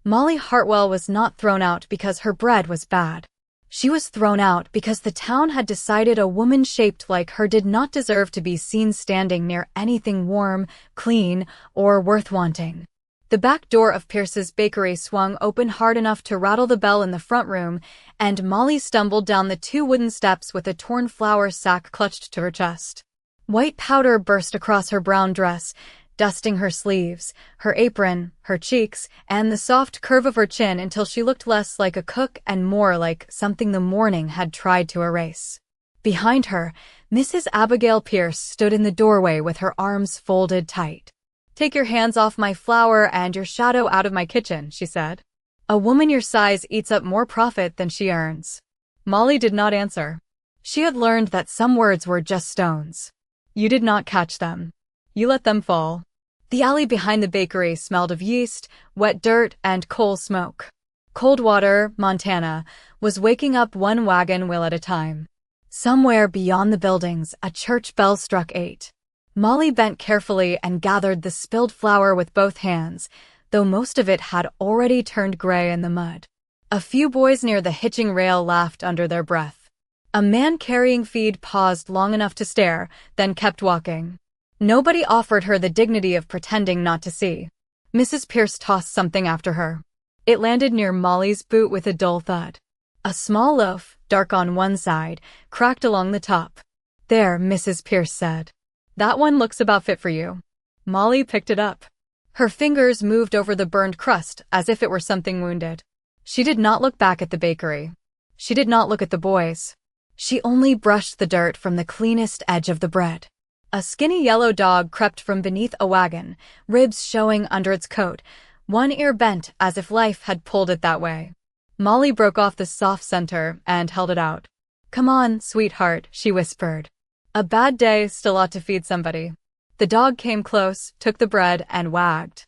Molly Hartwell was not thrown out because her bread was bad. She was thrown out because the town had decided a woman shaped like her did not deserve to be seen standing near anything warm, clean, or worth wanting. The back door of Pierce's bakery swung open hard enough to rattle the bell in the front room, and Molly stumbled down the 2 wooden steps with a torn flour sack clutched to her chest. White powder burst across her brown dress, dusting her sleeves, her apron, her cheeks, and the soft curve of her chin until she looked less like a cook and more like something the morning had tried to erase. Behind her, Mrs. Abigail Pierce stood in the doorway with her arms folded tight. "Take your hands off my flour and your shadow out of my kitchen," she said. "A woman your size eats up more profit than she earns." Molly did not answer. She had learned that some words were just stones. You did not catch them. You let them fall. The alley behind the bakery smelled of yeast, wet dirt, and coal smoke. Coldwater, Montana, was waking up one wagon wheel at a time. Somewhere beyond the buildings, a church bell struck 8. Molly bent carefully and gathered the spilled flour with both hands, though most of it had already turned gray in the mud. A few boys near the hitching rail laughed under their breath. A man carrying feed paused long enough to stare, then kept walking. Nobody offered her the dignity of pretending not to see. Mrs. Pierce tossed something after her. It landed near Molly's boot with a dull thud. A small loaf, dark on one side, cracked along the top. "There," Mrs. Pierce said. "That one looks about fit for you." Molly picked it up. Her fingers moved over the burned crust as if it were something wounded. She did not look back at the bakery. She did not look at the boys. She only brushed the dirt from the cleanest edge of the bread. A skinny yellow dog crept from beneath a wagon, ribs showing under its coat, one ear bent as if life had pulled it that way. Molly broke off the soft center and held it out. "Come on, sweetheart," she whispered. "A bad day still ought to feed somebody." The dog came close, took the bread, and wagged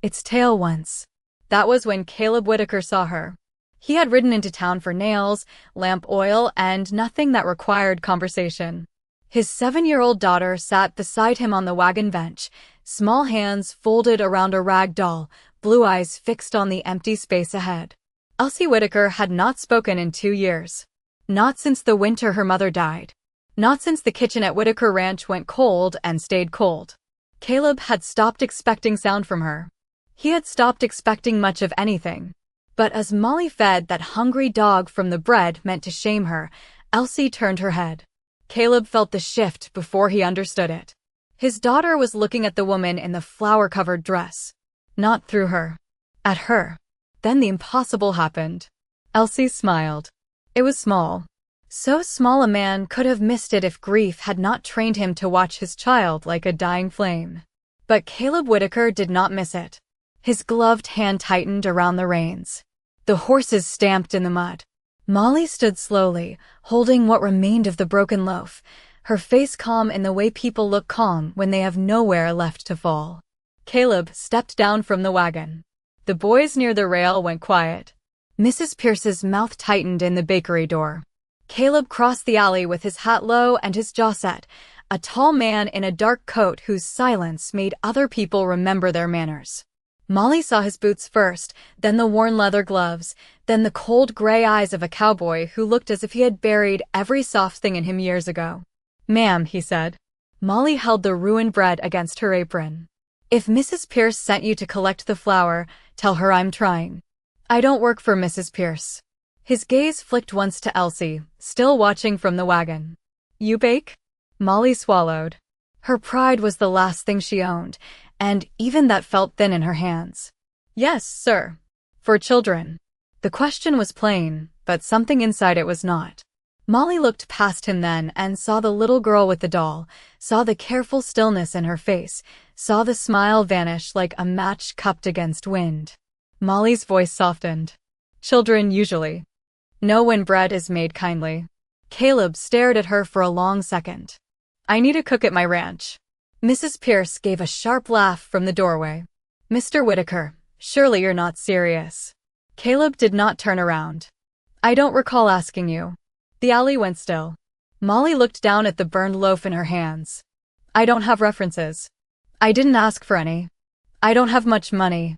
its tail once. That was when Caleb Whitaker saw her. He had ridden into town for nails, lamp oil, and nothing that required conversation. His 7-year-old daughter sat beside him on the wagon bench, small hands folded around a rag doll, blue eyes fixed on the empty space ahead. Elsie Whitaker had not spoken in 2 years. Not since the winter her mother died. Not since the kitchen at Whitaker Ranch went cold and stayed cold. Caleb had stopped expecting sound from her. He had stopped expecting much of anything. But as Molly fed that hungry dog from the bread meant to shame her, Elsie turned her head. Caleb felt the shift before he understood it. His daughter was looking at the woman in the flour-covered dress. Not through her. At her. Then the impossible happened. Elsie smiled. It was small. So small a man could have missed it if grief had not trained him to watch his child like a dying flame. But Caleb Whitaker did not miss it. His gloved hand tightened around the reins. The horses stamped in the mud. Molly stood slowly, holding what remained of the broken loaf, her face calm in the way people look calm when they have nowhere left to fall. Caleb stepped down from the wagon. The boys near the rail went quiet. Mrs. Pierce's mouth tightened in the bakery door. Caleb crossed the alley with his hat low and his jaw set, a tall man in a dark coat whose silence made other people remember their manners. Molly saw his boots first, then the worn leather gloves, then the cold gray eyes of a cowboy who looked as if he had buried every soft thing in him years ago. "Ma'am," he said. Molly held the ruined bread against her apron. "If Mrs. Pierce sent you to collect the flour, tell her I'm trying. I don't work for Mrs. Pierce." His gaze flicked once to Elsie, still watching from the wagon. "You bake?" Molly swallowed. Her pride was the last thing she owned, and even that felt thin in her hands. "Yes, sir. For children." The question was plain, but something inside it was not. Molly looked past him then and saw the little girl with the doll, saw the careful stillness in her face, saw the smile vanish like a match cupped against wind. Molly's voice softened. "Children usually know when bread is made kindly." Caleb stared at her for a long second. "I need a cook at my ranch." Mrs. Pierce gave a sharp laugh from the doorway. "Mr. Whitaker, surely you're not serious." Caleb did not turn around. "I don't recall asking you." The alley went still. Molly looked down at the burned loaf in her hands. "I don't have references. I didn't ask for any. I don't have much money.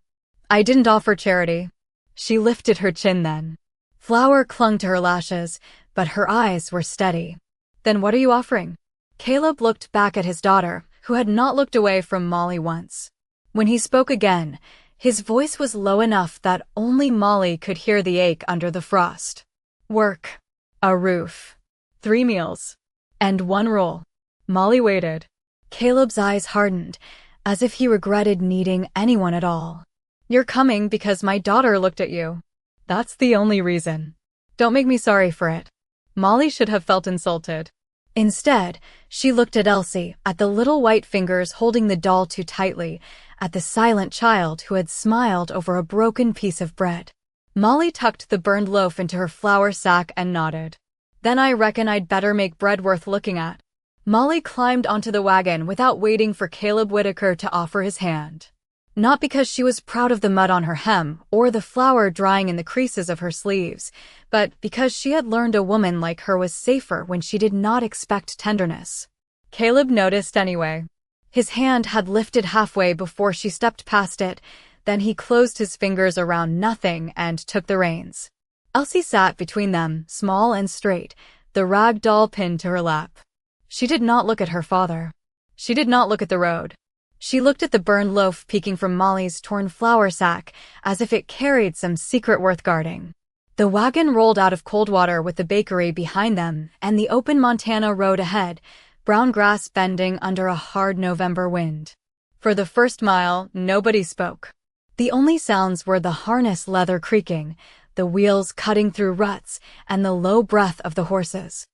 I didn't offer charity." She lifted her chin then. Flour clung to her lashes, but her eyes were steady. Then what are you offering? Caleb looked back at his daughter, who had not looked away from Molly once. When he spoke again, his voice was low enough that only Molly could hear the ache under the frost. Work. A roof. 3 meals. And 1 roll. Molly waited. Caleb's eyes hardened, as if he regretted needing anyone at all. You're coming because my daughter looked at you. That's the only reason. Don't make me sorry for it. Molly should have felt insulted. Instead, she looked at Elsie, at the little white fingers holding the doll too tightly, at the silent child who had smiled over a broken piece of bread. Molly tucked the burned loaf into her flour sack and nodded. Then I reckon I'd better make bread worth looking at. Molly climbed onto the wagon without waiting for Caleb Whitaker to offer his hand. Not because she was proud of the mud on her hem or the flour drying in the creases of her sleeves, but because she had learned a woman like her was safer when she did not expect tenderness. Caleb noticed anyway. His hand had lifted halfway before she stepped past it, then he closed his fingers around nothing and took the reins. Elsie sat between them, small and straight, the rag doll pinned to her lap. She did not look at her father. She did not look at the road. She looked at the burned loaf peeking from Molly's torn flour sack, as if it carried some secret worth guarding. The wagon rolled out of Coldwater with the bakery behind them and the open Montana road ahead, brown grass bending under a hard November wind. For the first mile, nobody spoke. The only sounds were the harness leather creaking, the wheels cutting through ruts, and the low breath of the horses.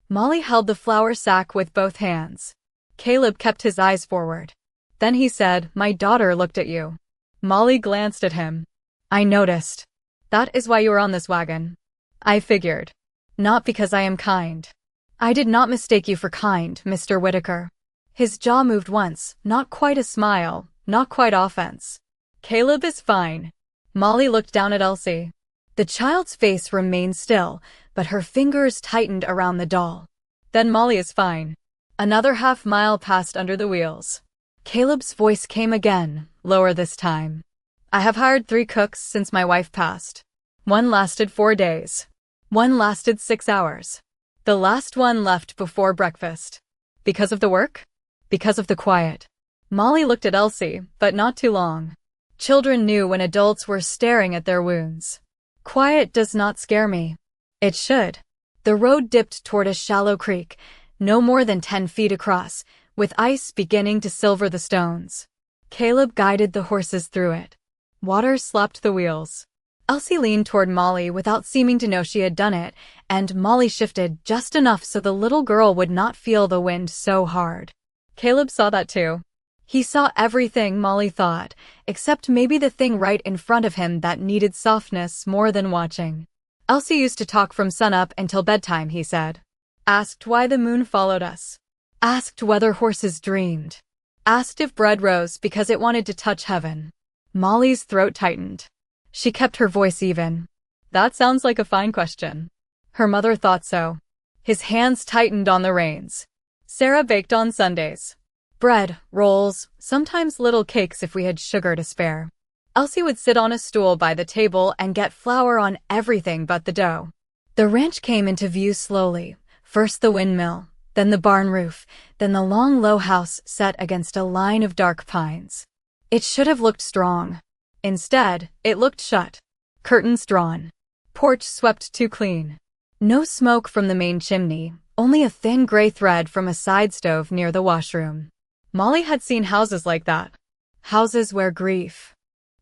Molly held the flour sack with both hands. Caleb kept his eyes forward. Then he said, "My daughter looked at you." Molly glanced at him. "I noticed. That is why you are on this wagon." "I figured. Not because I am kind." "I did not mistake you for kind, Mr. Whitaker." His jaw moved once, not quite a smile, not quite offense. "Caleb is fine." Molly looked down at Elsie. The child's face remained still, but her fingers tightened around the doll. "Then Molly is fine." Another half-mile passed under the wheels. Caleb's voice came again, lower this time. "I have hired 3 cooks since my wife passed. 1 lasted 4 days. 1 lasted 6 hours. The last one left before breakfast. Because of the work? Because of the quiet." Molly looked at Elsie, but not too long. Children knew when adults were staring at their wounds. "Quiet does not scare me." "It should." The road dipped toward a shallow creek, no more than 10 feet across, with ice beginning to silver the stones. Caleb guided the horses through it. Water slopped the wheels. Elsie leaned toward Molly without seeming to know she had done it, and Molly shifted just enough so the little girl would not feel the wind so hard. Caleb saw that too. He saw everything Molly thought, except maybe the thing right in front of him that needed softness more than watching. Elsie used to talk from sunup until bedtime, he said. Asked why the moon followed us. Asked whether horses dreamed. Asked if bread rose because it wanted to touch heaven. Molly's throat tightened. She kept her voice even. That sounds like a fine question. Her mother thought so. His hands tightened on the reins. Sarah baked on Sundays. Bread, rolls, sometimes little cakes if we had sugar to spare. Elsie would sit on a stool by the table and get flour on everything but the dough. The ranch came into view slowly. First the windmill, then the barn roof, then the long low house set against a line of dark pines. It should have looked strong. Instead, it looked shut. Curtains drawn. Porch swept too clean. No smoke from the main chimney, only a thin gray thread from a side stove near the washroom. Molly had seen houses like that. Houses where grief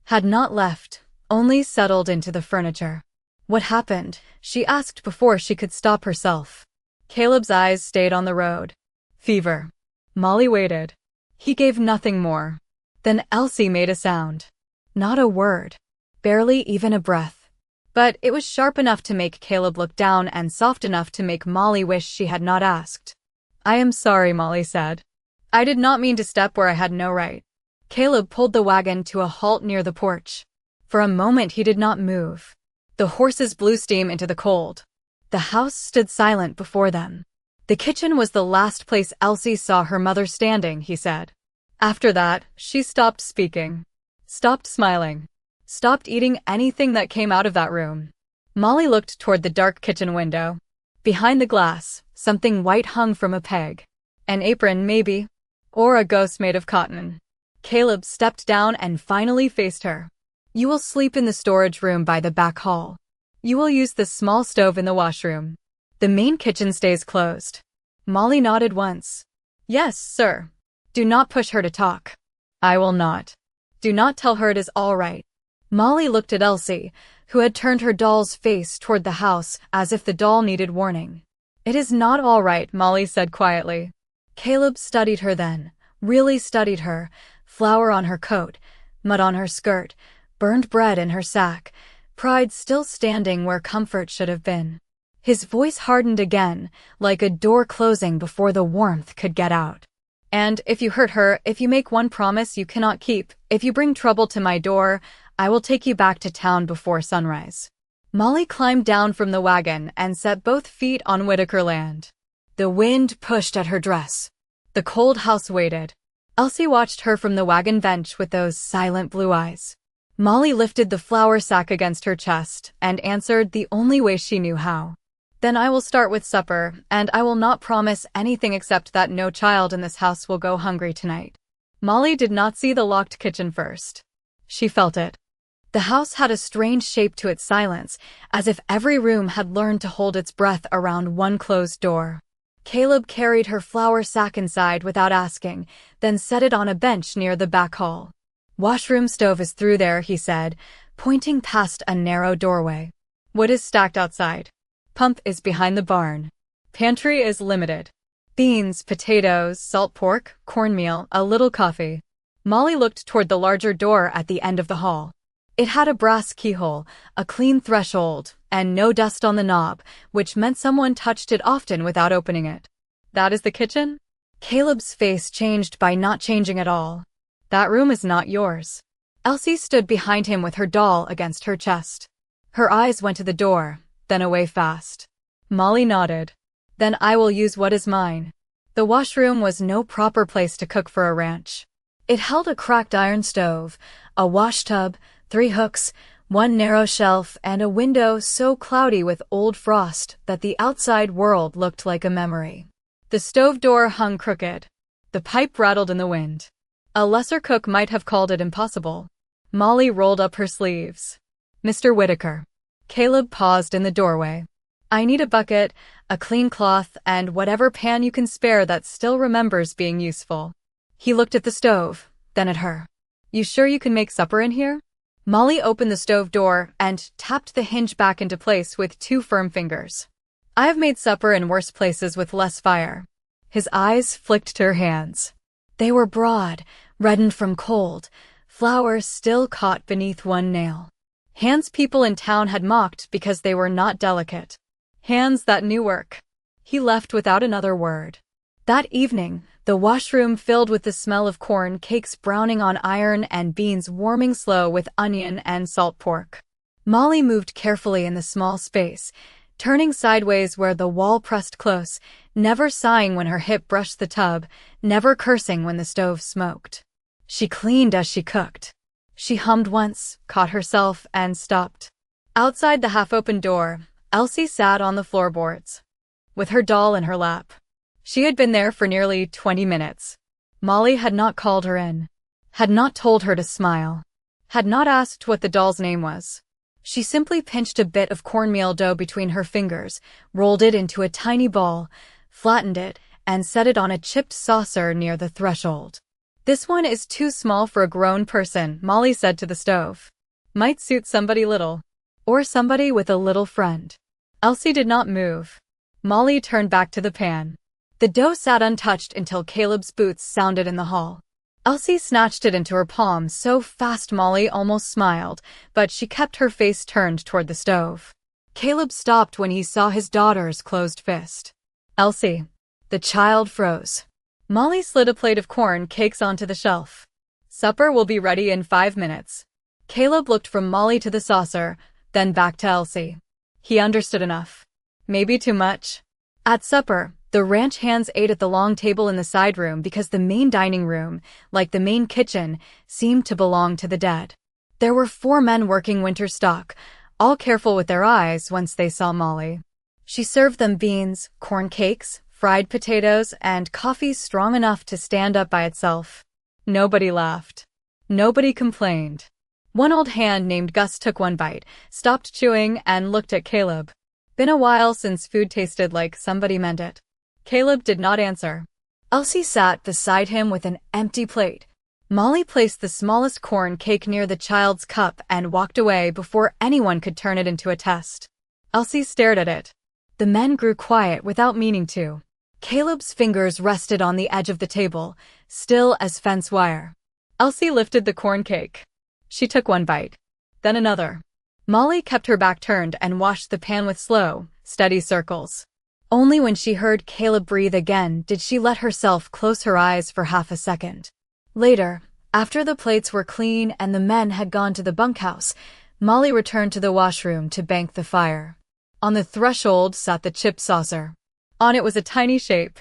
had not left, only settled into the furniture. What happened? She asked before she could stop herself. Caleb's eyes stayed on the road. Fever. Molly waited. He gave nothing more. Then Elsie made a sound. Not a word. Barely even a breath. But it was sharp enough to make Caleb look down and soft enough to make Molly wish she had not asked. I am sorry, Molly said. I did not mean to step where I had no right. Caleb pulled the wagon to a halt near the porch. For a moment he did not move. The horses blew steam into the cold. The house stood silent before them. The kitchen was the last place Elsie saw her mother standing, he said. After that, she stopped speaking. Stopped smiling. stopped eating anything that came out of that room. Molly looked toward the dark kitchen window. Behind the glass, something white hung from a peg. An apron, maybe. Or a ghost made of cotton. Caleb stepped down and finally faced her. You will sleep in the storage room by the back hall. You will use the small stove in the washroom. The main kitchen stays closed. Molly nodded once. Yes, sir. Do not push her to talk. I will not. Do not tell her it is all right. Molly looked at Elsie, who had turned her doll's face toward the house as if the doll needed warning. It is not all right, Molly said quietly. Caleb studied her then, really studied her, flour on her coat, mud on her skirt, burned bread in her sack, pride still standing where comfort should have been. His voice hardened again, like a door closing before the warmth could get out. And if you hurt her, if you make one promise you cannot keep, if you bring trouble to my door, I will take you back to town before sunrise. Molly climbed down from the wagon and set both feet on Whitaker land. The wind pushed at her dress. The cold house waited. Elsie watched her from the wagon bench with those silent blue eyes. Molly lifted the flour sack against her chest and answered the only way she knew how. Then I will start with supper, and I will not promise anything except that no child in this house will go hungry tonight. Molly did not see the locked kitchen first. She felt it. The house had a strange shape to its silence, as if every room had learned to hold its breath around one closed door. Caleb carried her flour sack inside without asking, then set it on a bench near the back hall. Washroom stove is through there, he said, pointing past a narrow doorway. Wood is stacked outside. Pump is behind the barn. Pantry is limited. Beans, potatoes, salt pork, cornmeal, a little coffee. Molly looked toward the larger door at the end of the hall. It had a brass keyhole, a clean threshold, and no dust on the knob, which meant someone touched it often without opening it. That is the kitchen? Caleb's face changed by not changing at all. That room is not yours. Elsie stood behind him with her doll against her chest. Her eyes went to the door, then away fast. Molly nodded. Then I will use what is mine. The washroom was no proper place to cook for a ranch. It held a cracked iron stove, a washtub, 3 hooks, one narrow shelf, and a window so cloudy with old frost that the outside world looked like a memory. The stove door hung crooked. The pipe rattled in the wind. A lesser cook might have called it impossible. Molly rolled up her sleeves. Mr. Whitaker. Caleb paused in the doorway. I need a bucket, a clean cloth, and whatever pan you can spare that still remembers being useful. He looked at the stove, then at her. You sure you can make supper in here? Molly opened the stove door and tapped the hinge back into place with 2 firm fingers. I have made supper in worse places with less fire. His eyes flicked to her hands. They were broad, reddened from cold, flowers still caught beneath one nail. Hands people in town had mocked because they were not delicate. Hands that knew work. He left without another word. That evening, the washroom filled with the smell of corn cakes browning on iron and beans warming slow with onion and salt pork. Molly moved carefully in the small space, turning sideways where the wall pressed close, never sighing when her hip brushed the tub, never cursing when the stove smoked. She cleaned as she cooked. She hummed once, caught herself, and stopped. Outside the half-open door, Elsie sat on the floorboards, with her doll in her lap. She had been there for nearly 20 minutes. Molly had not called her in, had not told her to smile, had not asked what the doll's name was. She simply pinched a bit of cornmeal dough between her fingers, rolled it into a tiny ball, flattened it, and set it on a chipped saucer near the threshold. This one is too small for a grown person, Molly said to the stove. Might suit somebody little. Or somebody with a little friend. Elsie did not move. Molly turned back to the pan. The dough sat untouched until Caleb's boots sounded in the hall. Elsie snatched it into her palm so fast Molly almost smiled, but she kept her face turned toward the stove. Caleb stopped when he saw his daughter's closed fist. Elsie. The child froze. Molly slid a plate of corn cakes onto the shelf. Supper will be ready in 5 minutes. Caleb looked from Molly to the saucer, then back to Elsie. He understood enough. Maybe too much. At supper, the ranch hands ate at the long table in the side room because the main dining room, like the main kitchen, seemed to belong to the dead. There were 4 men working winter stock, all careful with their eyes once they saw Molly. She served them beans, corn cakes, fried potatoes, and coffee strong enough to stand up by itself. Nobody laughed. Nobody complained. One old hand named Gus took one bite, stopped chewing, and looked at Caleb. Been a while since food tasted like somebody meant it. Caleb did not answer. Elsie sat beside him with an empty plate. Molly placed the smallest corn cake near the child's cup and walked away before anyone could turn it into a test. Elsie stared at it. The men grew quiet without meaning to. Caleb's fingers rested on the edge of the table, still as fence wire. Elsie lifted the corn cake. She took one bite, then another. Molly kept her back turned and washed the pan with slow, steady circles. Only when she heard Caleb breathe again did she let herself close her eyes for half a second. Later, after the plates were clean and the men had gone to the bunkhouse, Molly returned to the washroom to bank the fire. On the threshold sat the chip saucer. On it was a tiny shape,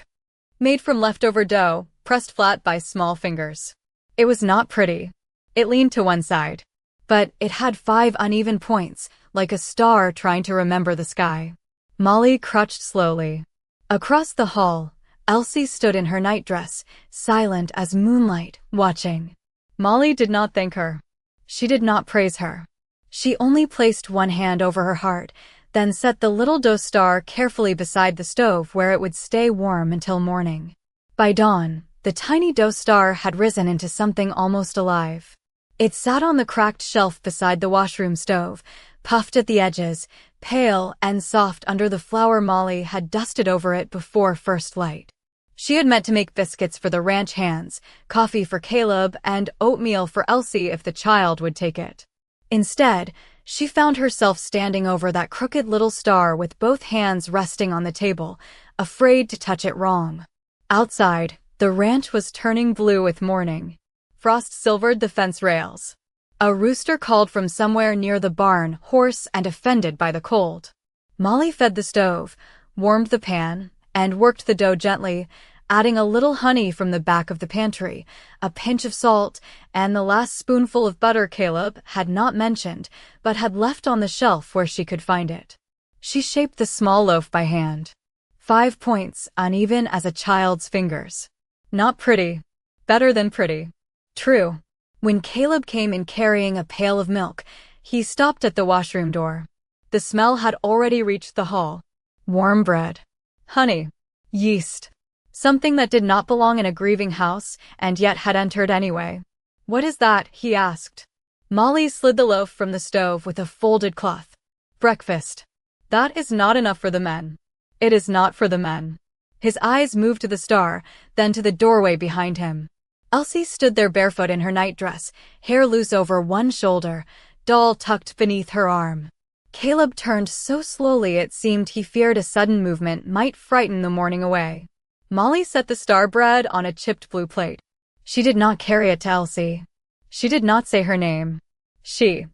made from leftover dough, pressed flat by small fingers. It was not pretty. It leaned to one side. But it had 5 uneven points, like a star trying to remember the sky. Molly crouched slowly. Across the hall, Elsie stood in her nightdress, silent as moonlight, watching. Molly did not thank her. She did not praise her. She only placed one hand over her heart, then set the little dough star carefully beside the stove where it would stay warm until morning. By dawn, the tiny dough star had risen into something almost alive. It sat on the cracked shelf beside the washroom stove, puffed at the edges, pale and soft under the flour Molly had dusted over it before first light. She had meant to make biscuits for the ranch hands, coffee for Caleb, and oatmeal for Elsie if the child would take it. Instead, she found herself standing over that crooked little star with both hands resting on the table, afraid to touch it wrong. Outside, the ranch was turning blue with morning. Frost silvered the fence rails. A rooster called from somewhere near the barn, hoarse and offended by the cold. Molly fed the stove, warmed the pan, and worked the dough gently, adding a little honey from the back of the pantry, a pinch of salt, and the last spoonful of butter Caleb had not mentioned, but had left on the shelf where she could find it. She shaped the small loaf by hand. 5 points, uneven as a child's fingers. Not pretty. Better than pretty. True. When Caleb came in carrying a pail of milk, he stopped at the washroom door. The smell had already reached the hall. Warm bread. Honey. Yeast. Something that did not belong in a grieving house, and yet had entered anyway. "What is that?" he asked. Molly slid the loaf from the stove with a folded cloth. "Breakfast. That is not enough for the men. It is not for the men." His eyes moved to the star, then to the doorway behind him. Elsie stood there barefoot in her nightdress, hair loose over one shoulder, doll tucked beneath her arm. Caleb turned so slowly it seemed he feared a sudden movement might frighten the morning away. Molly set the star bread on a chipped blue plate. She did not carry it to Elsie. She did not say her name. She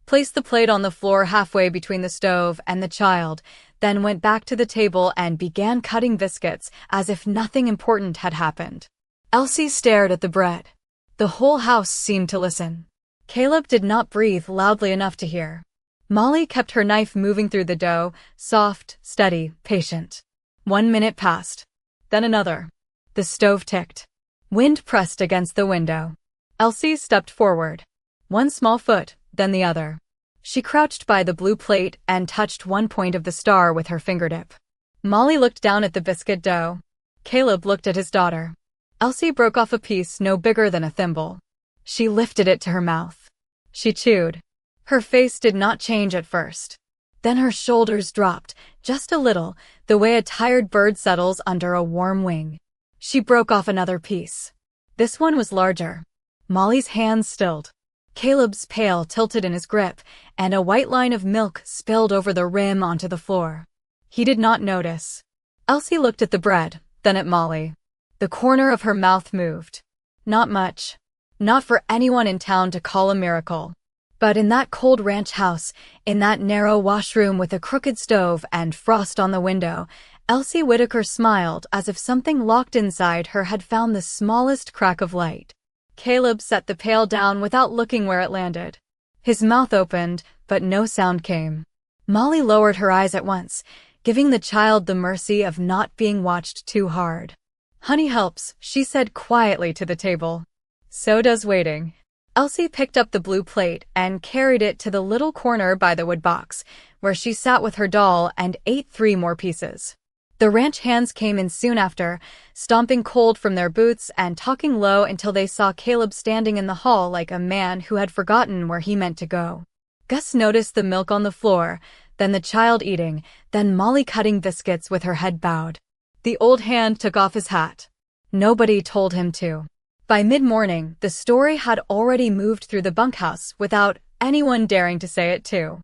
placed the plate on the floor halfway between the stove and the child, then went back to the table and began cutting biscuits as if nothing important had happened. Elsie stared at the bread. The whole house seemed to listen. Caleb did not breathe loudly enough to hear. Molly kept her knife moving through the dough, soft, steady, patient. 1 minute passed. Then another. The stove ticked. Wind pressed against the window. Elsie stepped forward. One small foot, then the other. She crouched by the blue plate and touched one point of the star with her fingertip. Molly looked down at the biscuit dough. Caleb looked at his daughter. Elsie broke off a piece no bigger than a thimble. She lifted it to her mouth. She chewed. Her face did not change at first. Then her shoulders dropped, just a little, the way a tired bird settles under a warm wing. She broke off another piece. This one was larger. Molly's hands stilled. Caleb's pail tilted in his grip, and a white line of milk spilled over the rim onto the floor. He did not notice. Elsie looked at the bread, then at Molly. The corner of her mouth moved. Not much. Not for anyone in town to call a miracle. But in that cold ranch house, in that narrow washroom with a crooked stove and frost on the window, Elsie Whitaker smiled as if something locked inside her had found the smallest crack of light. Caleb set the pail down without looking where it landed. His mouth opened, but no sound came. Molly lowered her eyes at once, giving the child the mercy of not being watched too hard. "Honey helps," she said quietly to the table. "So does waiting." Elsie picked up the blue plate and carried it to the little corner by the wood box, where she sat with her doll and ate 3 more pieces. The ranch hands came in soon after, stomping cold from their boots and talking low until they saw Caleb standing in the hall like a man who had forgotten where he meant to go. Gus noticed the milk on the floor, then the child eating, then Molly cutting biscuits with her head bowed. The old hand took off his hat. Nobody told him to. By mid-morning, the story had already moved through the bunkhouse without anyone daring to say it too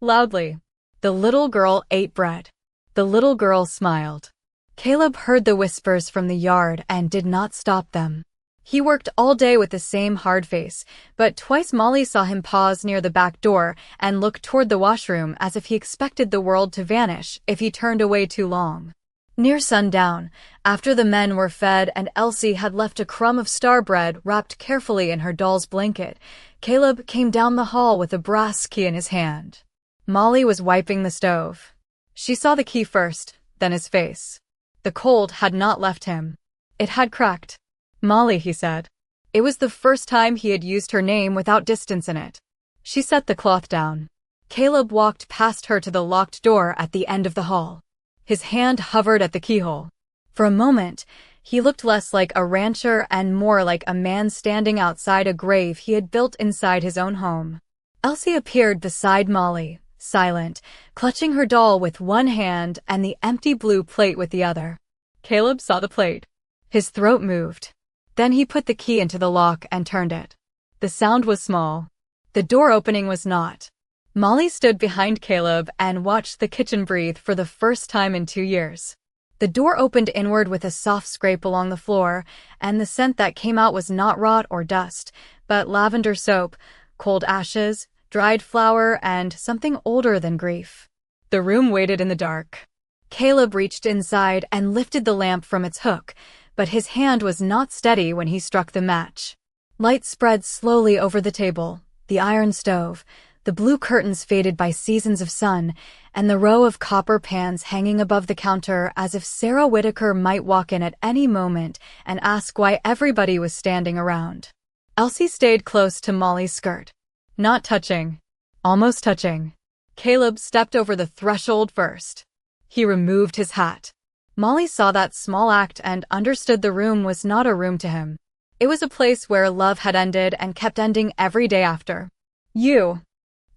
loudly. The little girl ate bread. The little girl smiled. Caleb heard the whispers from the yard and did not stop them. He worked all day with the same hard face, but twice Molly saw him pause near the back door and look toward the washroom as if he expected the world to vanish if he turned away too long. Near sundown, after the men were fed and Elsie had left a crumb of star bread wrapped carefully in her doll's blanket, Caleb came down the hall with a brass key in his hand. Molly was wiping the stove. She saw the key first, then his face. The cold had not left him. It had cracked. "Molly," he said. It was the first time he had used her name without distance in it. She set the cloth down. Caleb walked past her to the locked door at the end of the hall. His hand hovered at the keyhole. For a moment, he looked less like a rancher and more like a man standing outside a grave he had built inside his own home. Elsie appeared beside Molly, silent, clutching her doll with one hand and the empty blue plate with the other. Caleb saw the plate. His throat moved. Then he put the key into the lock and turned it. The sound was small. The door opening was not. Molly stood behind Caleb and watched the kitchen breathe for the first time in 2 years. The door opened inward with a soft scrape along the floor, and the scent that came out was not rot or dust, but lavender soap, cold ashes, dried flour, and something older than grief. The room waited in the dark. Caleb reached inside and lifted the lamp from its hook, but his hand was not steady when he struck the match. Light spread slowly over the table, the iron stove, the blue curtains faded by seasons of sun, and the row of copper pans hanging above the counter as if Sarah Whitaker might walk in at any moment and ask why everybody was standing around. Elsie stayed close to Molly's skirt. Not touching. Almost touching. Caleb stepped over the threshold first. He removed his hat. Molly saw that small act and understood the room was not a room to him. It was a place where love had ended and kept ending every day after. "You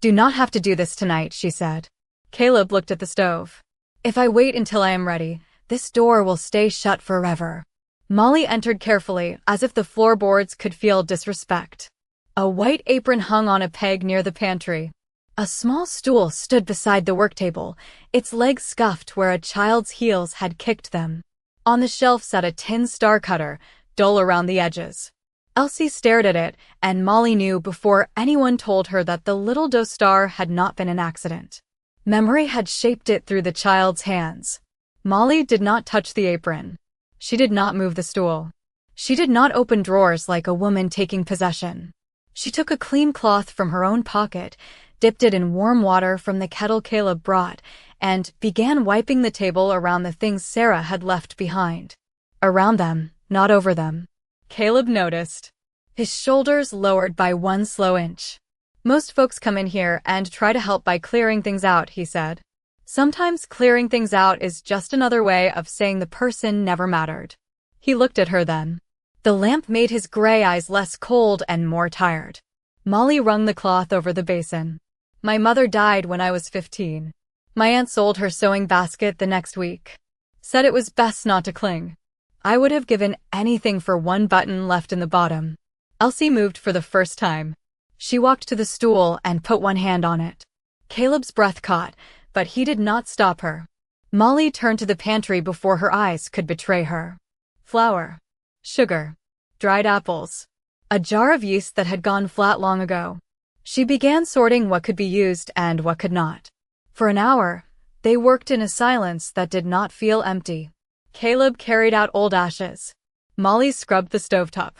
do not have to do this tonight," she said. Caleb looked at the stove. "If I wait until I am ready, this door will stay shut forever." Molly entered carefully, as if the floorboards could feel disrespect. A white apron hung on a peg near the pantry. A small stool stood beside the work table, its legs scuffed where a child's heels had kicked them. On the shelf sat a tin star cutter, dull around the edges. Elsie stared at it, and Molly knew before anyone told her that the little dough star had not been an accident. Memory had shaped it through the child's hands. Molly did not touch the apron. She did not move the stool. She did not open drawers like a woman taking possession. She took a clean cloth from her own pocket, dipped it in warm water from the kettle Caleb brought, and began wiping the table around the things Sarah had left behind. Around them, not over them. Caleb noticed. His shoulders lowered by 1 slow inch. "Most folks come in here and try to help by clearing things out," he said. "Sometimes clearing things out is just another way of saying the person never mattered." He looked at her then. The lamp made his gray eyes less cold and more tired. Molly wrung the cloth over the basin. "My mother died when I was 15. My aunt sold her sewing basket the next week. Said it was best not to cling. I would have given anything for 1 button left in the bottom." Elsie moved for the first time. She walked to the stool and put one hand on it. Caleb's breath caught, but he did not stop her. Molly turned to the pantry before her eyes could betray her. Flour. Sugar. Dried apples. A jar of yeast that had gone flat long ago. She began sorting what could be used and what could not. For an hour, they worked in a silence that did not feel empty. Caleb carried out old ashes. Molly scrubbed the stovetop.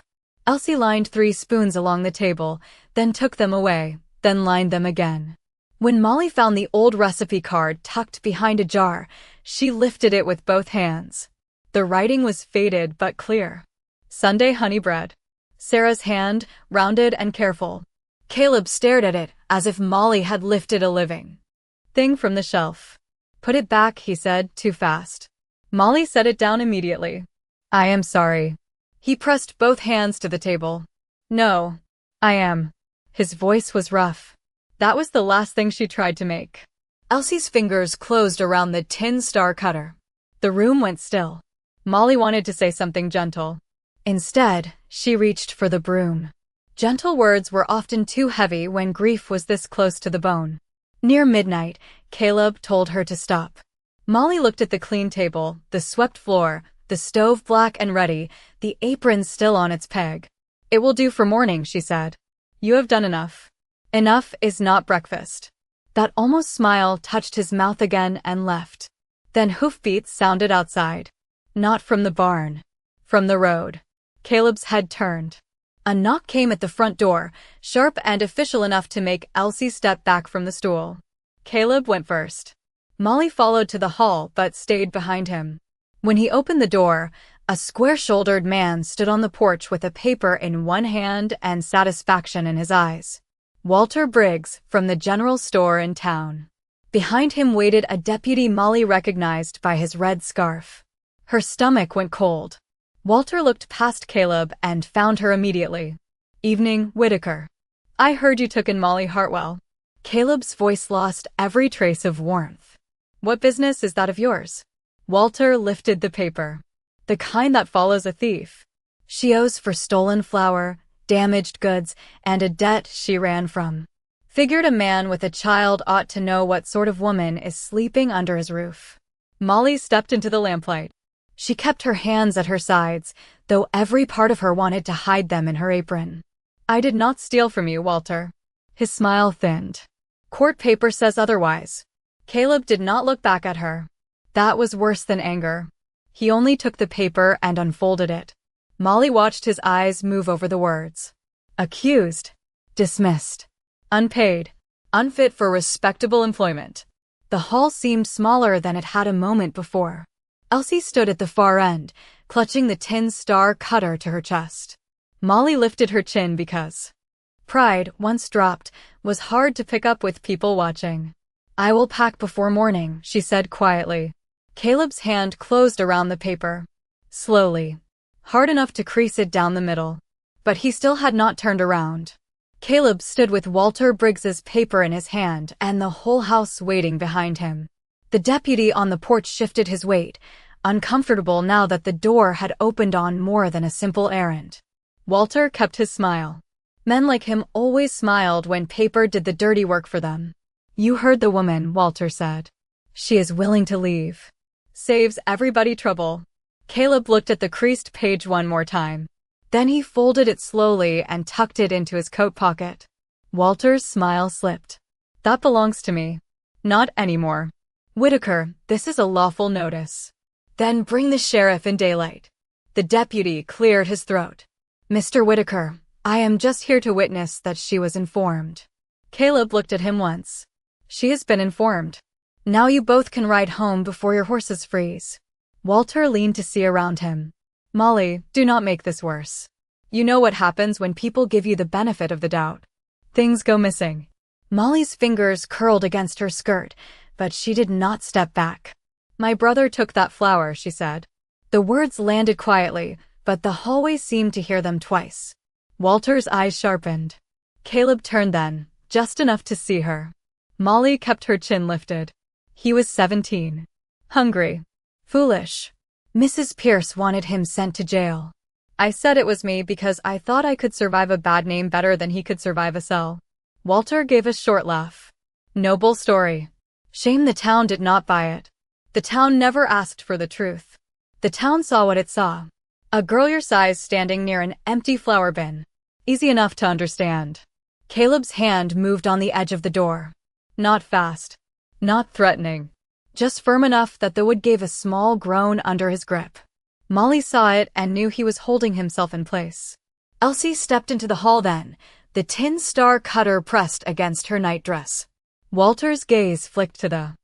Elsie lined 3 spoons along the table, then took them away, then lined them again. When Molly found the old recipe card tucked behind a jar, she lifted it with both hands. The writing was faded but clear. Sunday honey bread. Sarah's hand, rounded and careful. Caleb stared at it as if Molly had lifted a living thing from the shelf. Put it back, he said, too fast. Molly set it down immediately. I am sorry. He pressed both hands to the table. No, I am. His voice was rough. That was the last thing she tried to make. Elsie's fingers closed around the tin star cutter. The room went still. Molly wanted to say something gentle. Instead, she reached for the broom. Gentle words were often too heavy when grief was this close to the bone. Near midnight, Caleb told her to stop. Molly looked at the clean table, the swept floor, the stove black and ready, the apron still on its peg. It will do for morning, she said. You have done enough. Enough is not breakfast. That almost smile touched his mouth again and left. Then hoofbeats sounded outside. Not from the barn. From the road. Caleb's head turned. A knock came at the front door, sharp and official enough to make Elsie step back from the stool. Caleb went first. Molly followed to the hall but stayed behind him. When he opened the door, a square-shouldered man stood on the porch with a paper in one hand and satisfaction in his eyes. Walter Briggs, from the general store in town. Behind him waited a deputy Molly recognized by his red scarf. Her stomach went cold. Walter looked past Caleb and found her immediately. Evening, Whitaker. I heard you took in Molly Hartwell. Caleb's voice lost every trace of warmth. What business is that of yours? Walter lifted the paper. The kind that follows a thief. She owes for stolen flour, damaged goods, and a debt she ran from. Figured a man with a child ought to know what sort of woman is sleeping under his roof. Molly stepped into the lamplight. She kept her hands at her sides, though every part of her wanted to hide them in her apron. I did not steal from you, Walter. His smile thinned. Court paper says otherwise. Caleb did not look back at her. That was worse than anger. He only took the paper and unfolded it. Molly watched his eyes move over the words. Accused. Dismissed. Unpaid. Unfit for respectable employment. The hall seemed smaller than it had a moment before. Elsie stood at the far end, clutching the tin star cutter to her chest. Molly lifted her chin because pride, once dropped, was hard to pick up with people watching. I will pack before morning, she said quietly. Caleb's hand closed around the paper. Slowly. Hard enough to crease it down the middle. But he still had not turned around. Caleb stood with Walter Briggs's paper in his hand and the whole house waiting behind him. The deputy on the porch shifted his weight, uncomfortable now that the door had opened on more than a simple errand. Walter kept his smile. Men like him always smiled when paper did the dirty work for them. You heard the woman, Walter said. She is willing to leave. Saves everybody trouble. Caleb looked at the creased page one more time. Then he folded it slowly and tucked it into his coat pocket. Walter's smile slipped. That belongs to me. Not anymore. Whitaker, this is a lawful notice. Then bring the sheriff in daylight. The deputy cleared his throat. Mr. Whitaker, I am just here to witness that she was informed. Caleb looked at him once. She has been informed. Now you both can ride home before your horses freeze. Walter leaned to see around him. Molly, do not make this worse. You know what happens when people give you the benefit of the doubt. Things go missing. Molly's fingers curled against her skirt, but she did not step back. My brother took that flower, she said. The words landed quietly, but the hallway seemed to hear them twice. Walter's eyes sharpened. Caleb turned then, just enough to see her. Molly kept her chin lifted. He was 17. Hungry. Foolish. Mrs. Pierce wanted him sent to jail. I said it was me because I thought I could survive a bad name better than he could survive a cell. Walter gave a short laugh. Noble story. Shame the town did not buy it. The town never asked for the truth. The town saw what it saw. A girl your size standing near an empty flower bin. Easy enough to understand. Caleb's hand moved on the edge of the door. Not fast. Not threatening. Just firm enough that the wood gave a small groan under his grip. Molly saw it and knew he was holding himself in place. Elsie stepped into the hall then, the tin star cutter pressed against her nightdress. Walter's gaze flicked to the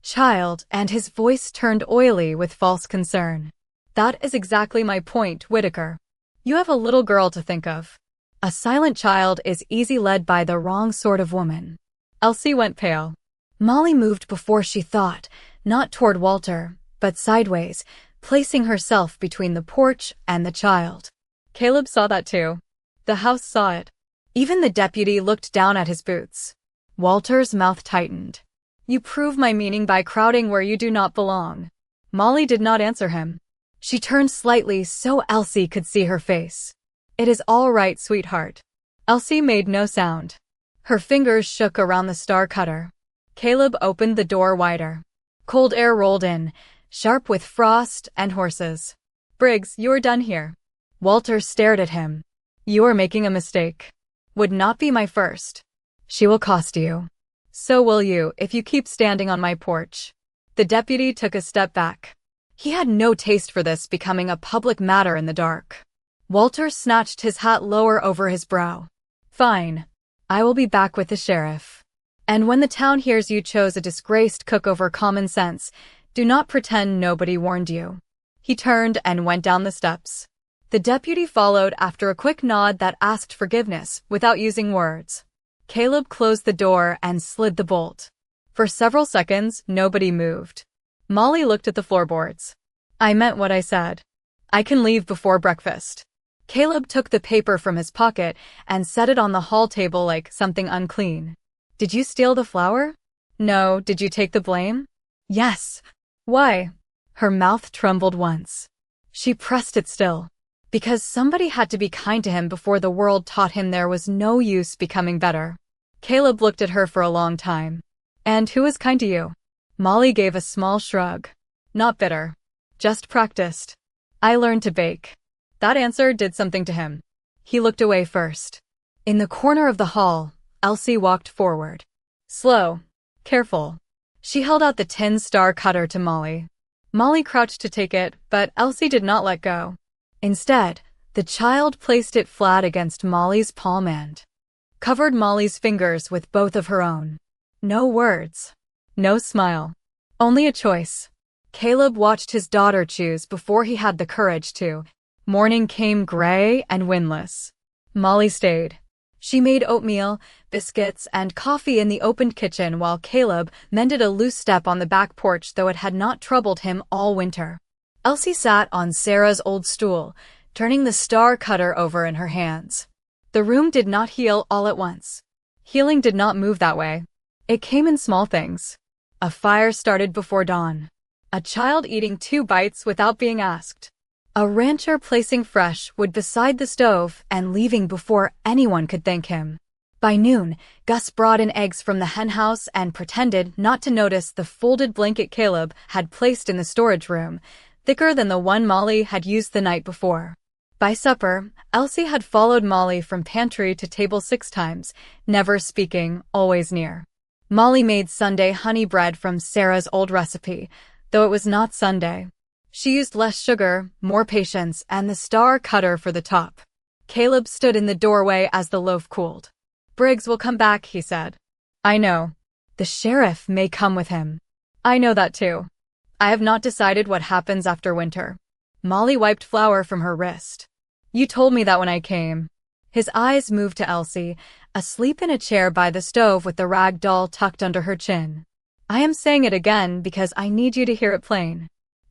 child, and his voice turned oily with false concern. That is exactly my point, Whitaker. You have a little girl to think of. A silent child is easy led by the wrong sort of woman. Elsie went pale. Molly moved before she thought, not toward Walter, but sideways, placing herself between the porch and the child. Caleb saw that too. The house saw it. Even the deputy looked down at his boots. Walter's mouth tightened. You prove my meaning by crowding where you do not belong. Molly did not answer him. She turned slightly so Elsie could see her face. It is all right, sweetheart. Elsie made no sound. Her fingers shook around the star cutter. Caleb opened the door wider. Cold air rolled in, sharp with frost and horses. Briggs, you are done here. Walter stared at him. You are making a mistake. Would not be my first. She will cost you. So will you if you keep standing on my porch. The deputy took a step back. He had no taste for this becoming a public matter in the dark. Walter snatched his hat lower over his brow. Fine. I will be back with the sheriff. And when the town hears you chose a disgraced cook over common sense, do not pretend nobody warned you. He turned and went down the steps. The deputy followed after a quick nod that asked forgiveness without using words. Caleb closed the door and slid the bolt. For several seconds, nobody moved. Molly looked at the floorboards. I meant what I said. I can leave before breakfast. Caleb took the paper from his pocket and set it on the hall table like something unclean. Did you steal the flour? No. Did you take the blame? Yes. Why? Her mouth trembled once. She pressed it still. Because somebody had to be kind to him before the world taught him there was no use becoming better. Caleb looked at her for a long time. And who is kind to you? Molly gave a small shrug. Not bitter. Just practiced. I learned to bake. That answer did something to him. He looked away first. In the corner of the hall, Elsie walked forward. Slow. Careful. She held out the tin star cutter to Molly. Molly crouched to take it, but Elsie did not let go. Instead, the child placed it flat against Molly's palm and covered Molly's fingers with both of her own. No words. No smile. Only a choice. Caleb watched his daughter choose before he had the courage to. Morning came gray and windless. Molly stayed. She made oatmeal, biscuits, and coffee in the opened kitchen while Caleb mended a loose step on the back porch, though it had not troubled him all winter. Elsie sat on Sarah's old stool, turning the star cutter over in her hands. The room did not heal all at once. Healing did not move that way. It came in small things. A fire started before dawn. A child eating 2 bites without being asked. A rancher placing fresh wood beside the stove and leaving before anyone could thank him. By noon, Gus brought in eggs from the henhouse and pretended not to notice the folded blanket Caleb had placed in the storage room, thicker than the one Molly had used the night before. By supper, Elsie had followed Molly from pantry to table 6 times, never speaking, always near. Molly made Sunday honey bread from Sarah's old recipe, though it was not Sunday. She used less sugar, more patience, and the star cutter for the top. Caleb stood in the doorway as the loaf cooled. Briggs will come back, he said. I know. The sheriff may come with him. I know that too. I have not decided what happens after winter. Molly wiped flour from her wrist. You told me that when I came. His eyes moved to Elsie, asleep in a chair by the stove with the rag doll tucked under her chin. I am saying it again because I need you to hear it plain.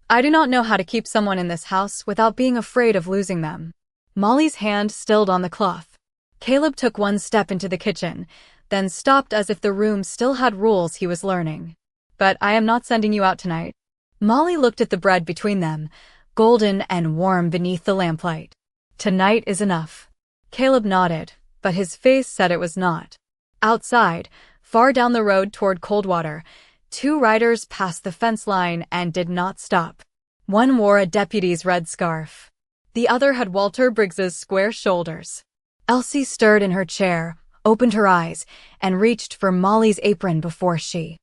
I do not know how to keep someone in this house without being afraid of losing them. Molly's hand stilled on the cloth. Caleb took one step into the kitchen, then stopped as if the room still had rules he was learning. But I am not sending you out tonight. Molly looked at the bread between them, golden and warm beneath the lamplight. Tonight is enough. Caleb nodded, but his face said it was not. Outside, far down the road toward Coldwater, 2 riders passed the fence line and did not stop. One wore a deputy's red scarf. The other had Walter Briggs's square shoulders. Elsie stirred in her chair, opened her eyes, and reached for Molly's apron before she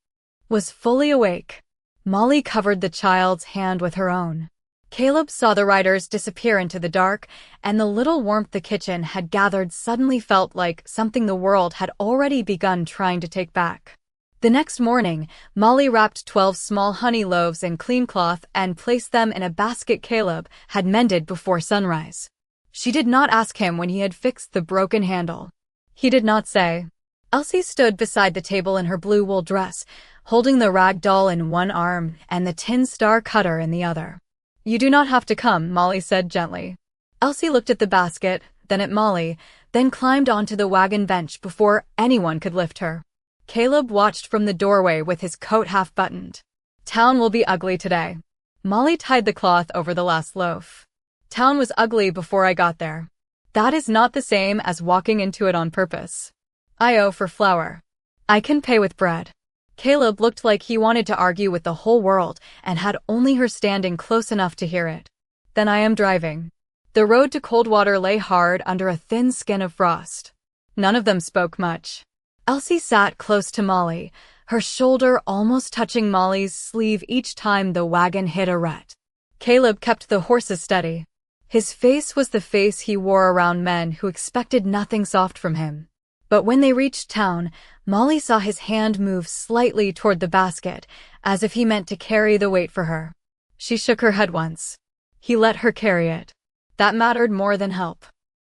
was fully awake. Molly covered the child's hand with her own. Caleb saw the riders disappear into the dark, and the little warmth the kitchen had gathered suddenly felt like something the world had already begun trying to take back. The next morning, Molly wrapped 12 small honey loaves in clean cloth and placed them in a basket Caleb had mended before sunrise. She did not ask him when he had fixed the broken handle. He did not say. Elsie stood beside the table in her blue wool dress, holding the rag doll in one arm and the tin star cutter in the other. "You do not have to come," Molly said gently. Elsie looked at the basket, then at Molly, then climbed onto the wagon bench before anyone could lift her. Caleb watched from the doorway with his coat half buttoned. "Town will be ugly today." Molly tied the cloth over the last loaf. "Town was ugly before I got there. That is not the same as walking into it on purpose. I owe for flour. I can pay with bread." Caleb looked like he wanted to argue with the whole world and had only her standing close enough to hear it. "Then I am driving." The road to Coldwater lay hard under a thin skin of frost. None of them spoke much. Elsie sat close to Molly, her shoulder almost touching Molly's sleeve each time the wagon hit a rut. Caleb kept the horses steady. His face was the face he wore around men who expected nothing soft from him. But when they reached town, Molly saw his hand move slightly toward the basket, as if he meant to carry the weight for her. She shook her head once. He let her carry it. That mattered more than help.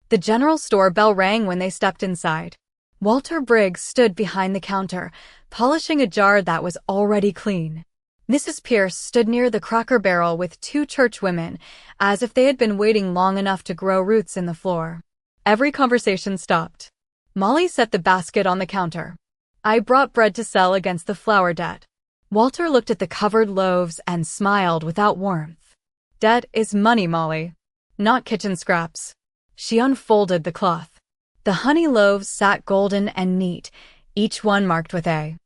The general store bell rang when they stepped inside. Walter Briggs stood behind the counter, polishing a jar that was already clean. Mrs. Pierce stood near the Cracker Barrel with 2 church women, as if they had been waiting long enough to grow roots in the floor. Every conversation stopped. Molly set the basket on the counter. "I brought bread to sell against the flour debt." Walter looked at the covered loaves and smiled without warmth. "Debt is money, Molly. Not kitchen scraps." She unfolded the cloth. The honey loaves sat golden and neat, each one marked with a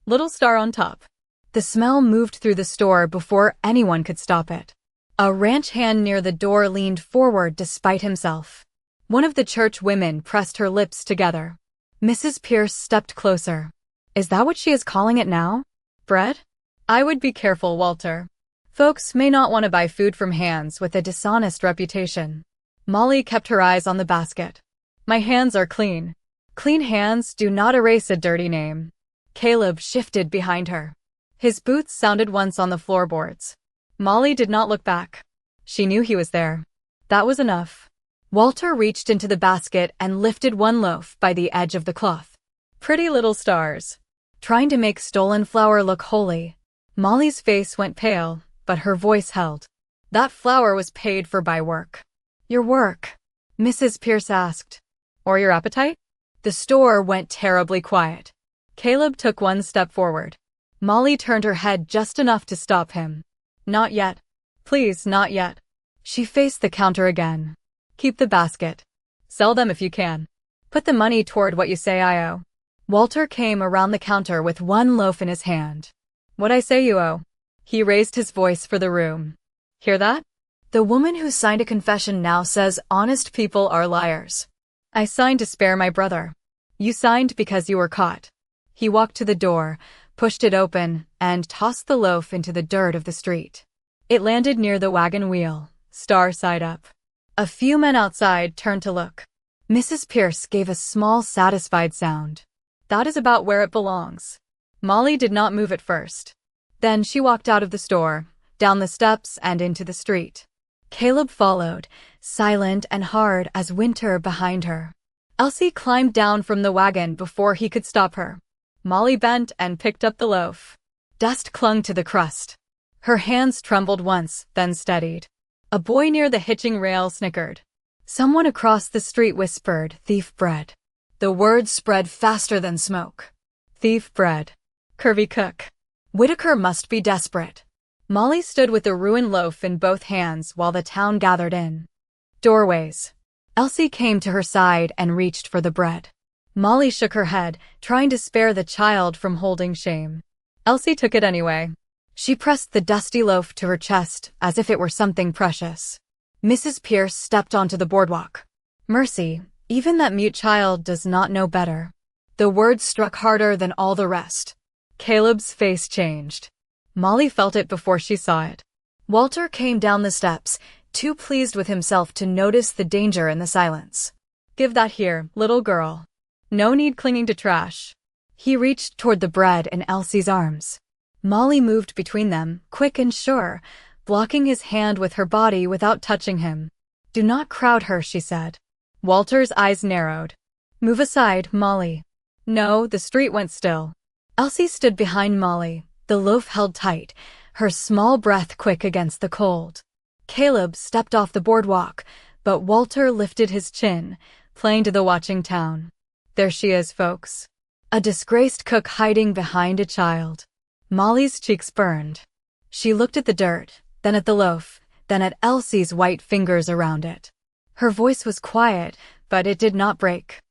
little star on top. The smell moved through the store before anyone could stop it. A ranch hand near the door leaned forward despite himself. One of the church women pressed her lips together. Mrs. Pierce stepped closer. "Is that what she is calling it now? Bread?" "I would be careful, Walter. Folks may not want to buy food from hands with a dishonest reputation." Molly kept her eyes on the basket. "My hands are clean." "Clean hands do not erase a dirty name." Caleb shifted behind her. His boots sounded once on the floorboards. Molly did not look back. She knew he was there. That was enough. Walter reached into the basket and lifted one loaf by the edge of the cloth. "Pretty little stars." Trying to make stolen flour look holy. Molly's face went pale, but her voice held. "That flour was paid for by work." "Your work?" Mrs. Pierce asked. "Or your appetite?" The store went terribly quiet. Caleb took one step forward. Molly turned her head just enough to stop him. "Not yet. Please, not yet." She faced the counter again. "Keep the basket. Sell them if you can. Put the money toward what you say I owe." Walter came around the counter with one loaf in his hand. "What I say you owe." He raised his voice for the room. "Hear that? The woman who signed a confession now says honest people are liars. I signed to spare my brother. You signed because you were caught." He walked to the door, pushed it open, and tossed the loaf into the dirt of the street. It landed near the wagon wheel, star side up. A few men outside turned to look. Mrs. Pierce gave a small, satisfied sound. "That is about where it belongs." Molly did not move at first. Then she walked out of the store, down the steps and into the street. Caleb followed, silent and hard as winter behind her. Elsie climbed down from the wagon before he could stop her. Molly bent and picked up the loaf. Dust clung to the crust. Her hands trembled once, then steadied. A boy near the hitching rail snickered. Someone across the street whispered, "Thief bread." The word spread faster than smoke. Thief bread. Curvy cook. Whitaker must be desperate. Molly stood with the ruined loaf in both hands while the town gathered in. Doorways. Elsie came to her side and reached for the bread. Molly shook her head, trying to spare the child from holding shame. Elsie took it anyway. She pressed the dusty loaf to her chest as if it were something precious. Mrs. Pierce stepped onto the boardwalk. "Mercy, even that mute child does not know better." The words struck harder than all the rest. Caleb's face changed. Molly felt it before she saw it. Walter came down the steps, too pleased with himself to notice the danger in the silence. "Give that here, little girl. No need clinging to trash." He reached toward the bread in Elsie's arms. Molly moved between them, quick and sure, blocking his hand with her body without touching him. "Do not crowd her," she said. Walter's eyes narrowed. "Move aside, Molly." No, the street went still. Elsie stood behind Molly, the loaf held tight, her small breath quick against the cold. Caleb stepped off the boardwalk, but Walter lifted his chin, playing to the watching town. "There she is, folks. A disgraced cook hiding behind a child." Molly's cheeks burned. She looked at the dirt, then at the loaf, then at Elsie's white fingers around it. Her voice was quiet, but it did not break.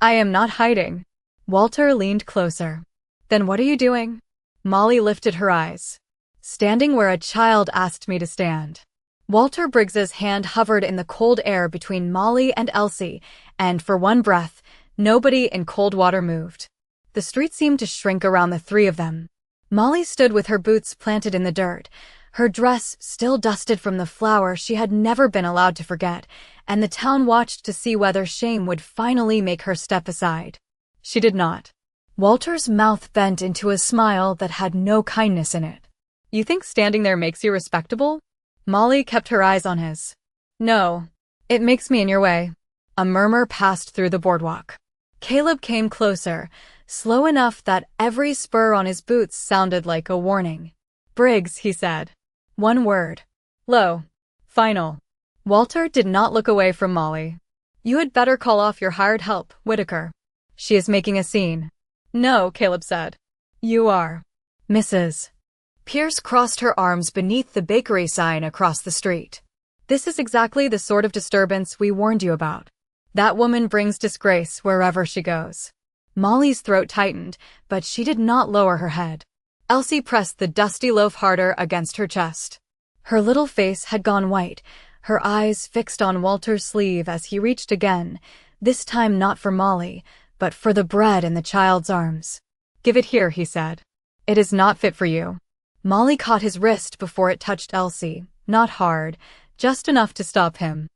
"I am not hiding." Walter leaned closer. "Then what are you doing?" Molly lifted her eyes. "Standing where a child asked me to stand." Walter Briggs's hand hovered in the cold air between Molly and Elsie, and for one breath, nobody in Coldwater moved. The street seemed to shrink around the three of them. Molly stood with her boots planted in the dirt, her dress still dusted from the flour she had never been allowed to forget, and the town watched to see whether shame would finally make her step aside. She did not. Walter's mouth bent into a smile that had no kindness in it. "You think standing there makes you respectable?" Molly kept her eyes on his. "No, it makes me in your way." A murmur passed through the boardwalk. Caleb came closer, slow enough that every spur on his boots sounded like a warning. "Briggs," he said. One word. Low. Final. Walter did not look away from Molly. "You had better call off your hired help, Whitaker. She is making a scene." "No," Caleb said. "You are." "Mrs. Pierce crossed her arms beneath the bakery sign across the street. "This is exactly the sort of disturbance we warned you about. That woman brings disgrace wherever she goes." Molly's throat tightened, but she did not lower her head. Elsie pressed the dusty loaf harder against her chest. Her little face had gone white, her eyes fixed on Walter's sleeve as he reached again, this time not for Molly, but for the bread in the child's arms. "Give it here," he said. "It is not fit for you." Molly caught his wrist before it touched Elsie, not hard, just enough to stop him.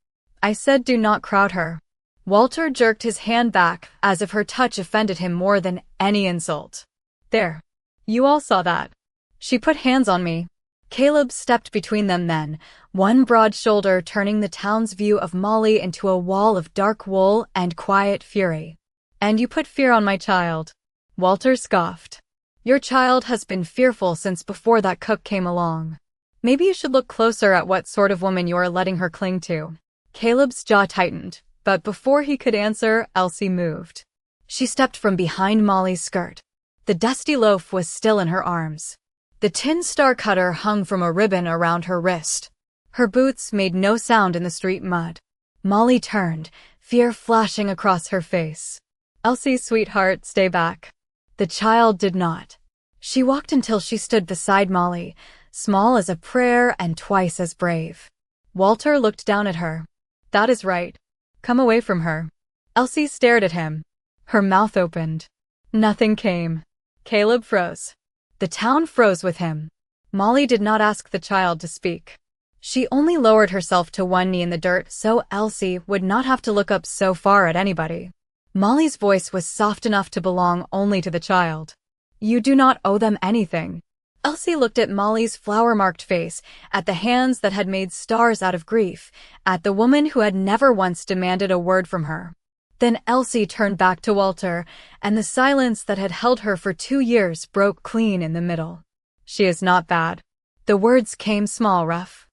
"I said do not crowd her." Walter jerked his hand back as if her touch offended him more than any insult. "There. You all saw that. She put hands on me." Caleb stepped between them then, one broad shoulder turning the town's view of Molly into a wall of dark wool and quiet fury. "And you put fear on my child." Walter scoffed. "Your child has been fearful since before that cook came along. Maybe you should look closer at what sort of woman you are letting her cling to." Caleb's jaw tightened, but before he could answer, Elsie moved. She stepped from behind Molly's skirt. The dusty loaf was still in her arms. The tin star cutter hung from a ribbon around her wrist. Her boots made no sound in the street mud. Molly turned, fear flashing across her face. "Elsie, sweetheart, stay back." The child did not. She walked until she stood beside Molly, small as a prayer and twice as brave. Walter looked down at her. "That is right. Come away from her." Elsie stared at him. Her mouth opened. Nothing came. Caleb froze. The town froze with him. Molly did not ask the child to speak. She only lowered herself to one knee in the dirt so Elsie would not have to look up so far at anybody. Molly's voice was soft enough to belong only to the child. "You do not owe them anything." Elsie looked at Molly's flour-marked face, at the hands that had made stars out of grief, at the woman who had never once demanded a word from her. Then Elsie turned back to Walter, and the silence that had held her for 2 years broke clean in the middle. "She is not bad." The words came small, rough,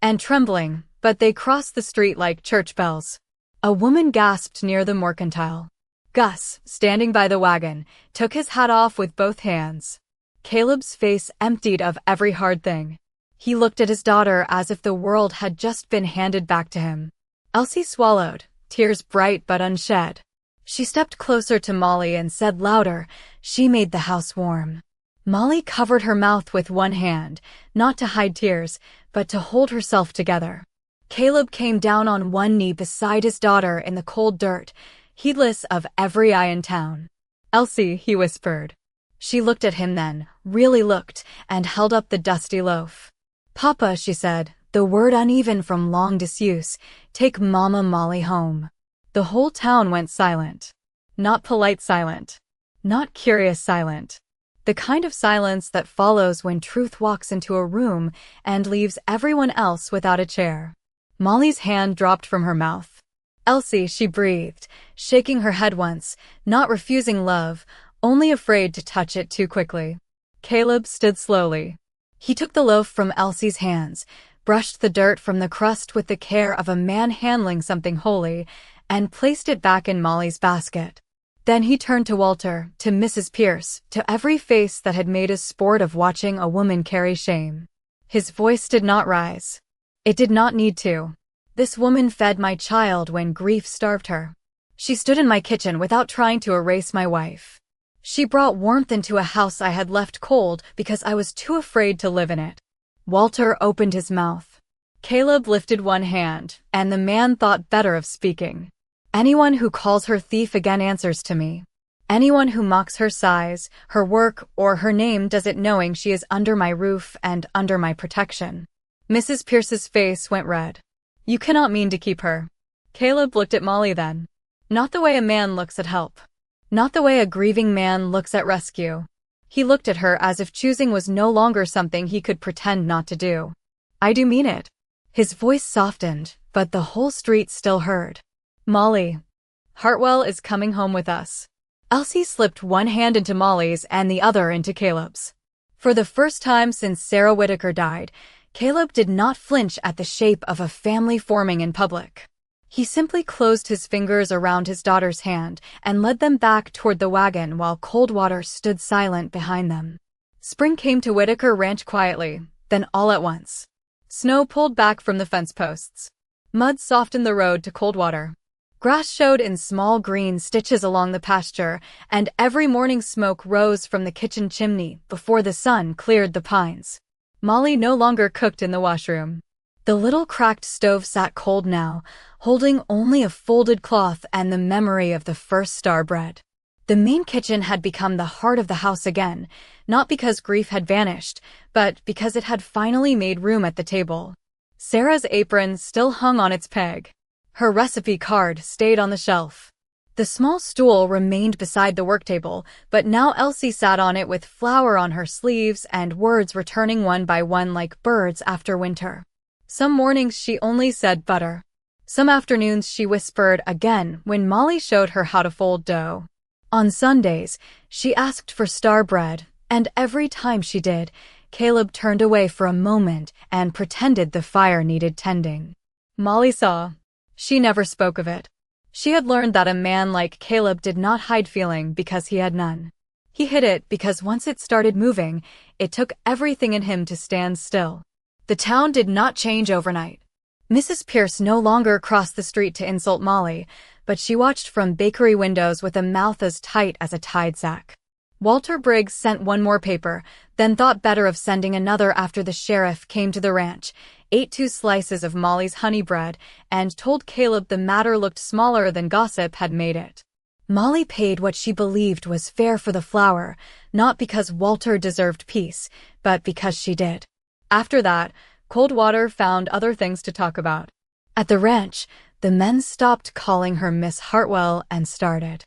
and trembling, but they crossed the street like church bells. A woman gasped near the mercantile. Gus, standing by the wagon, took his hat off with both hands. Caleb's face emptied of every hard thing. He looked at his daughter as if the world had just been handed back to him. Elsie swallowed, tears bright but unshed. She stepped closer to Molly and said louder, "She made the house warm." Molly covered her mouth with one hand, not to hide tears, but to hold herself together. Caleb came down on one knee beside his daughter in the cold dirt, heedless of every eye in town. "Elsie," he whispered. She looked at him then, really looked, and held up the dusty loaf. "Papa," she said, the word uneven from long disuse, "take Mama Molly home." The whole town went silent. Not polite silent. Not curious silent. The kind of silence that follows when truth walks into a room and leaves everyone else without a chair. Molly's hand dropped from her mouth. "Elsie," she breathed, shaking her head once, not refusing love, only afraid to touch it too quickly. Caleb stood slowly. He took the loaf from Elsie's hands, brushed the dirt from the crust with the care of a man handling something holy, and placed it back in Molly's basket. Then he turned to Walter, to Mrs. Pierce, to every face that had made a sport of watching a woman carry shame. His voice did not rise. It did not need to. "This woman fed my child when grief starved her. She stood in my kitchen without trying to erase my wife. She brought warmth into a house I had left cold because I was too afraid to live in it." Walter opened his mouth. Caleb lifted one hand, and the man thought better of speaking. "Anyone who calls her thief again answers to me. Anyone who mocks her size, her work, or her name does it knowing she is under my roof and under my protection." Mrs. Pierce's face went red. "You cannot mean to keep her." Caleb looked at Molly then. Not the way a man looks at help. Not the way a grieving man looks at rescue. He looked at her as if choosing was no longer something he could pretend not to do. "I do mean it." His voice softened, but the whole street still heard. "Molly. Hartwell is coming home with us." Elsie slipped one hand into Molly's and the other into Caleb's. For the first time since Sarah Whitaker died, Caleb did not flinch at the shape of a family forming in public. He simply closed his fingers around his daughter's hand and led them back toward the wagon while Coldwater stood silent behind them. Spring came to Whitaker Ranch quietly, then all at once. Snow pulled back from the fence posts. Mud softened the road to Coldwater. Grass showed in small green stitches along the pasture, and every morning smoke rose from the kitchen chimney before the sun cleared the pines. Molly no longer cooked in the washroom. The little cracked stove sat cold now, holding only a folded cloth and the memory of the first star bread. The main kitchen had become the heart of the house again, not because grief had vanished, but because it had finally made room at the table. Sarah's apron still hung on its peg. Her recipe card stayed on the shelf. The small stool remained beside the work table, but now Elsie sat on it with flour on her sleeves and words returning one by one like birds after winter. Some mornings she only said butter. Some afternoons she whispered again when Molly showed her how to fold dough. On Sundays, she asked for star bread, and every time she did, Caleb turned away for a moment and pretended the fire needed tending. Molly saw. She never spoke of it. She had learned that a man like Caleb did not hide feeling because he had none. He hid it because once it started moving, it took everything in him to stand still. The town did not change overnight. Mrs. Pierce no longer crossed the street to insult Molly, but she watched from bakery windows with a mouth as tight as a tide sack. Walter Briggs sent one more paper, then thought better of sending another after the sheriff came to the ranch, ate 2 slices of Molly's honey bread, and told Caleb the matter looked smaller than gossip had made it. Molly paid what she believed was fair for the flour, not because Walter deserved peace, but because she did. After that, Coldwater found other things to talk about. At the ranch, the men stopped calling her Miss Hartwell and started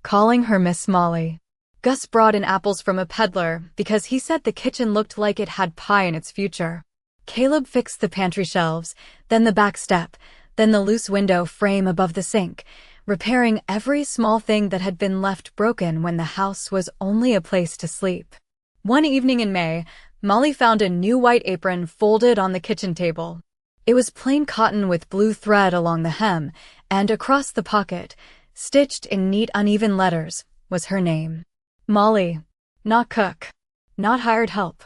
calling her Miss Molly. Gus brought in apples from a peddler because he said the kitchen looked like it had pie in its future. Caleb fixed the pantry shelves, then the back step, then the loose window frame above the sink, repairing every small thing that had been left broken when the house was only a place to sleep. One evening in May, Molly found a new white apron folded on the kitchen table. It was plain cotton with blue thread along the hem, and across the pocket, stitched in neat uneven letters, was her name. Molly. Not cook. Not hired help.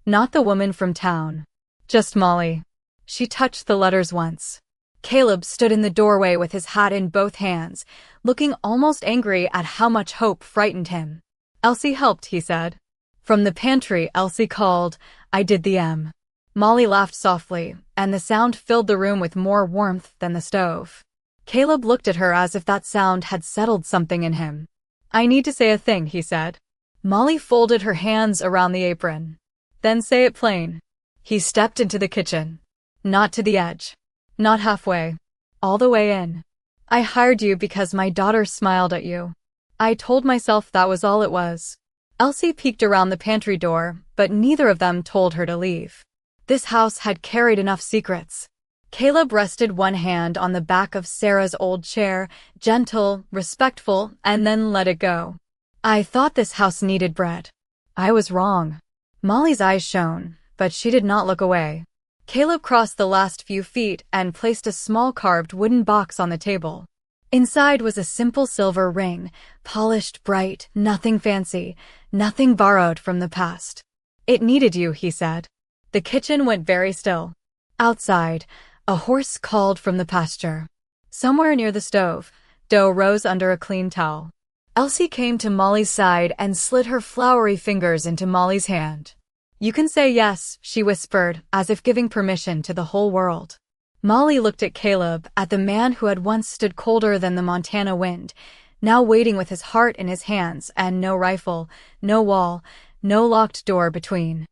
Not the woman from town. Just Molly. She touched the letters once. Caleb stood in the doorway with his hat in both hands, looking almost angry at how much hope frightened him. "Elsie helped," he said. From the pantry, Elsie called, "I did the M." Molly laughed softly, and the sound filled the room with more warmth than the stove. Caleb looked at her as if that sound had settled something in him. "I need to say a thing," he said. Molly folded her hands around the apron. "Then say it plain." He stepped into the kitchen. Not to the edge. Not halfway. All the way in. I hired you because my daughter smiled at you. I told myself that was all it was. Elsie peeked around the pantry door, but neither of them told her to leave. This house had carried enough secrets. Caleb rested one hand on the back of Sarah's old chair, gentle, respectful, and then let it go. I thought this house needed bread. I was wrong. Molly's eyes shone, but she did not look away. Caleb crossed the last few feet and placed a small carved wooden box on the table. Inside was a simple silver ring, polished bright, nothing fancy, nothing borrowed from the past. It needed you, he said. The kitchen went very still. Outside, a horse called from the pasture. Somewhere near the stove, Doe rose under a clean towel. Elsie came to Molly's side and slid her floury fingers into Molly's hand. You can say yes, she whispered, as if giving permission to the whole world. Molly looked at Caleb, at the man who had once stood colder than the Montana wind, now waiting with his heart in his hands and no rifle, no wall, no locked door between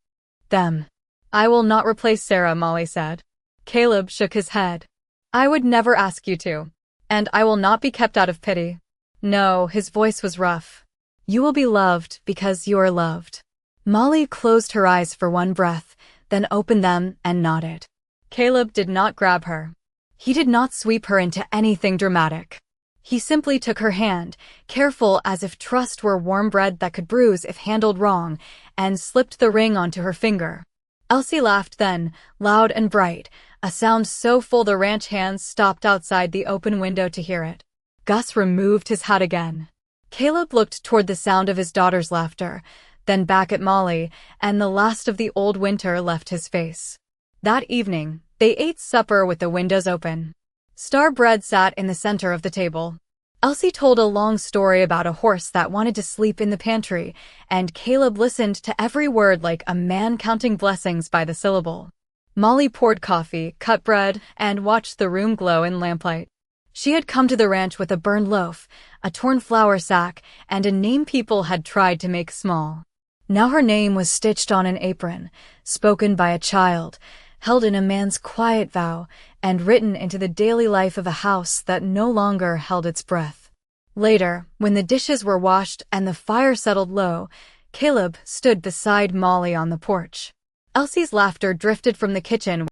them. I will not replace Sarah, Molly said. Caleb shook his head. I would never ask you to. And I will not be kept out of pity. No, his voice was rough. You will be loved because you are loved. Molly closed her eyes for one breath, then opened them and nodded. Caleb did not grab her. He did not sweep her into anything dramatic. He simply took her hand, careful as if trust were warm bread that could bruise if handled wrong, and slipped the ring onto her finger. Elsie laughed then, loud and bright, a sound so full the ranch hands stopped outside the open window to hear it. Gus removed his hat again. Caleb looked toward the sound of his daughter's laughter, then back at Molly, and the last of the old winter left his face. That evening, they ate supper with the windows open. Star Bread sat in the center of the table. Elsie told a long story about a horse that wanted to sleep in the pantry, and Caleb listened to every word like a man counting blessings by the syllable. Molly poured coffee, cut bread, and watched the room glow in lamplight. She had come to the ranch with a burned loaf, a torn flour sack, and a name people had tried to make small. Now her name was stitched on an apron, spoken by a child, held in a man's quiet vow, and written into the daily life of a house that no longer held its breath. Later, when the dishes were washed and the fire settled low, Caleb stood beside Molly on the porch. Elsie's laughter drifted from the kitchen